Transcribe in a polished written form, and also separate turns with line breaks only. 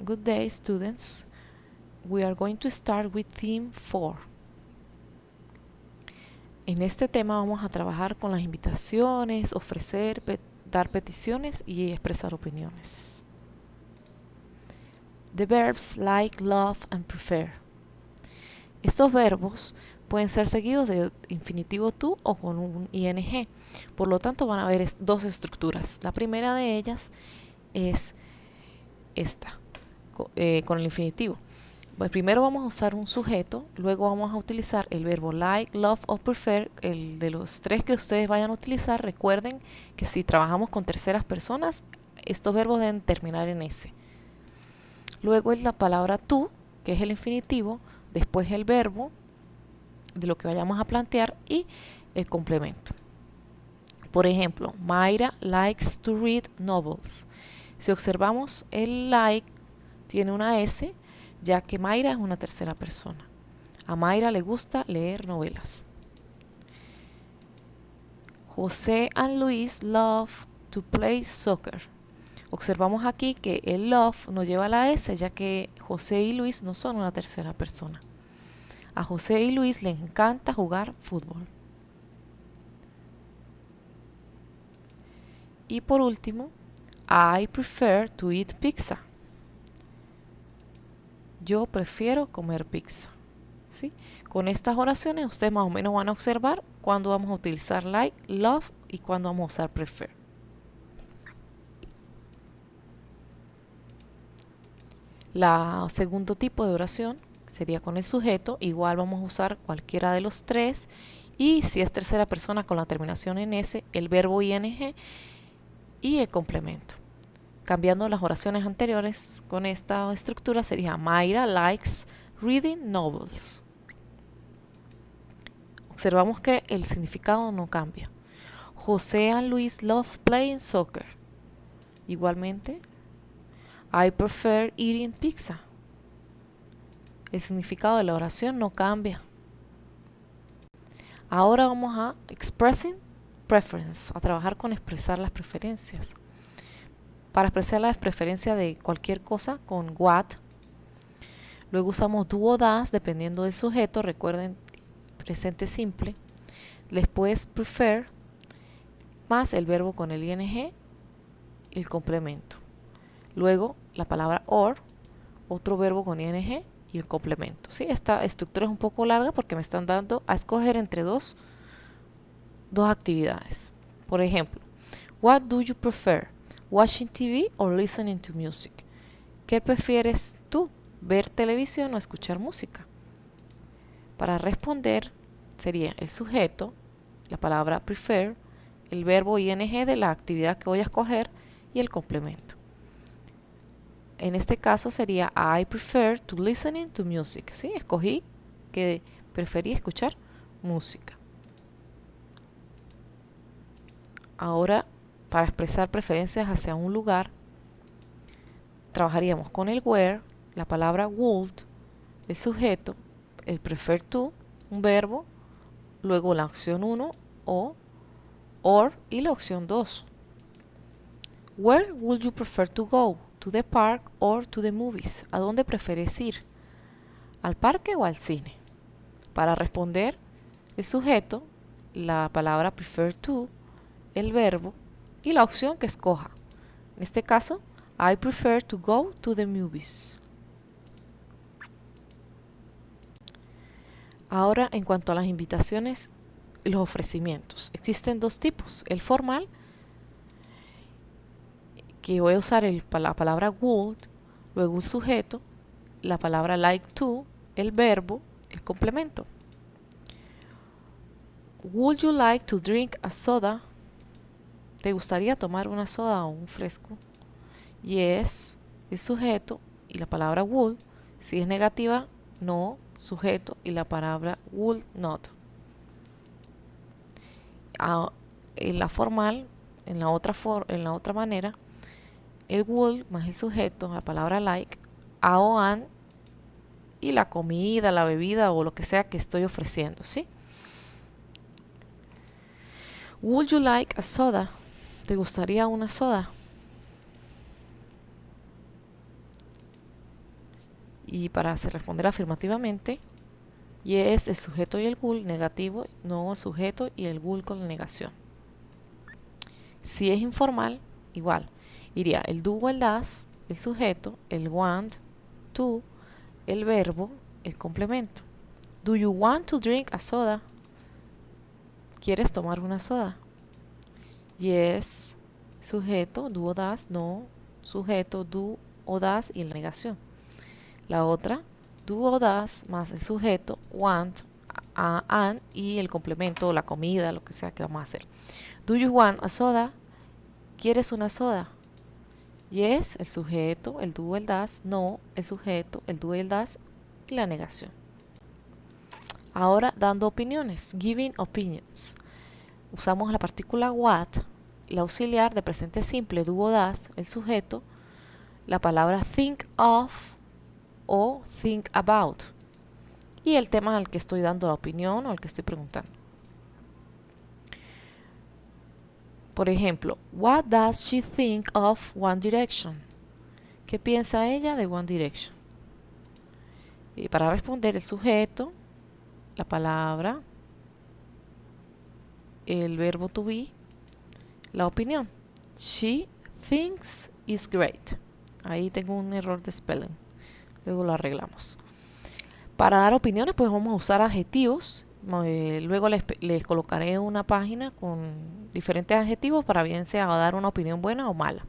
Good day, students. We are going to start with theme 4. En este tema vamos a trabajar con las invitaciones, ofrecer, dar peticiones y expresar opiniones. The verbs like, love and prefer. Estos verbos pueden ser seguidos de infinitivo to o con un ing. Por lo tanto, van a haber dos estructuras. La primera de ellas es esta, con el infinitivo. Pues primero vamos a usar un sujeto, luego vamos a utilizar el verbo like, love o prefer. El de los tres que ustedes vayan a utilizar, recuerden que si trabajamos con terceras personas, estos verbos deben terminar en S. Luego es la palabra to, que es el infinitivo, después el verbo de lo que vayamos a plantear y el complemento. Por ejemplo, Mayra likes to read novels. Si observamos, el like tiene una S, ya que Mayra es una tercera persona. A Mayra le gusta leer novelas. José and Luis love to play soccer. Observamos aquí que el love no lleva la S, ya que José y Luis no son una tercera persona. A José y Luis les encanta jugar fútbol. Y por último, I prefer to eat pizza. Yo prefiero comer pizza. ¿Sí? Con estas oraciones ustedes más o menos van a observar cuándo vamos a utilizar like, love y cuándo vamos a usar prefer. La segundo tipo de oración sería con el sujeto. Igual vamos a usar cualquiera de los tres. Y si es tercera persona con la terminación en S, el verbo ing y el complemento. Cambiando las oraciones anteriores con esta estructura sería Mayra likes reading novels. Observamos que el significado no cambia. José and Luis love playing soccer. Igualmente, I prefer eating pizza. El significado de la oración no cambia. Ahora vamos a expressing preference, a trabajar con expresar las preferencias. Para expresar la preferencia de cualquier cosa con what. Luego usamos do o das dependiendo del sujeto. Recuerden, presente simple. Después prefer más el verbo con el ing y el complemento. Luego la palabra or, otro verbo con ing y el complemento. ¿Sí? Esta estructura es un poco larga porque me están dando a escoger entre dos actividades. Por ejemplo, what do you prefer? Watching TV or listening to music. ¿Qué prefieres tú? ¿Ver televisión o escuchar música? Para responder sería el sujeto, la palabra prefer, el verbo ing de la actividad que voy a escoger y el complemento. En este caso sería I prefer to listening to music. ¿Sí? Escogí que prefería escuchar música. Ahora, para expresar preferencias hacia un lugar, trabajaríamos con el where, la palabra would, el sujeto, el prefer to, un verbo, luego la opción 1 o or y la opción 2. Where would you prefer to go? To the park or to the movies? ¿A dónde prefieres ir? ¿Al parque o al cine? Para responder, el sujeto, la palabra prefer to, el verbo y la opción que escoja. En este caso, I prefer to go to the movies. Ahora, en cuanto a las invitaciones y los ofrecimientos, existen dos tipos. El formal, que voy a usar la palabra would, luego el sujeto, la palabra like to, el verbo, el complemento. Would you like to drink a soda? ¿Te gustaría tomar una soda o un fresco? Yes, el sujeto y la palabra would. Si es negativa, no, sujeto y la palabra would not. En la formal, en la otra manera, el would más el sujeto, la palabra like, a o an y la comida, la bebida o lo que sea que estoy ofreciendo, ¿sí? Would you like a soda? ¿Te gustaría una soda? Y para responder afirmativamente, yes, el sujeto y el goal, negativo, no el sujeto y el goal con la negación. Si es informal, igual, iría el do o el das, el sujeto, el want, to, el verbo, el complemento. Do you want to drink a soda? ¿Quieres tomar una soda? Yes, sujeto, do o das, no, sujeto, do o das y la negación. La otra, do o das más el sujeto, want, an y el complemento, la comida, lo que sea que vamos a hacer. Do you want a soda? ¿Quieres una soda? Yes, el sujeto, el do, el das, no, el sujeto, el do, el das y la negación. Ahora dando opiniones, giving opinions. Usamos la partícula what, la auxiliar de presente simple, do o das, el sujeto, la palabra think of o think about y el tema al que estoy dando la opinión o al que estoy preguntando. Por ejemplo, what does she think of One Direction? ¿Qué piensa ella de One Direction? Y para responder el sujeto, la palabra, el verbo to be, la opinión. She thinks it's great. Ahí tengo un error de spelling. Luego lo arreglamos. Para dar opiniones, pues vamos a usar adjetivos. Luego les colocaré una página con diferentes adjetivos para bien sea dar una opinión buena o mala.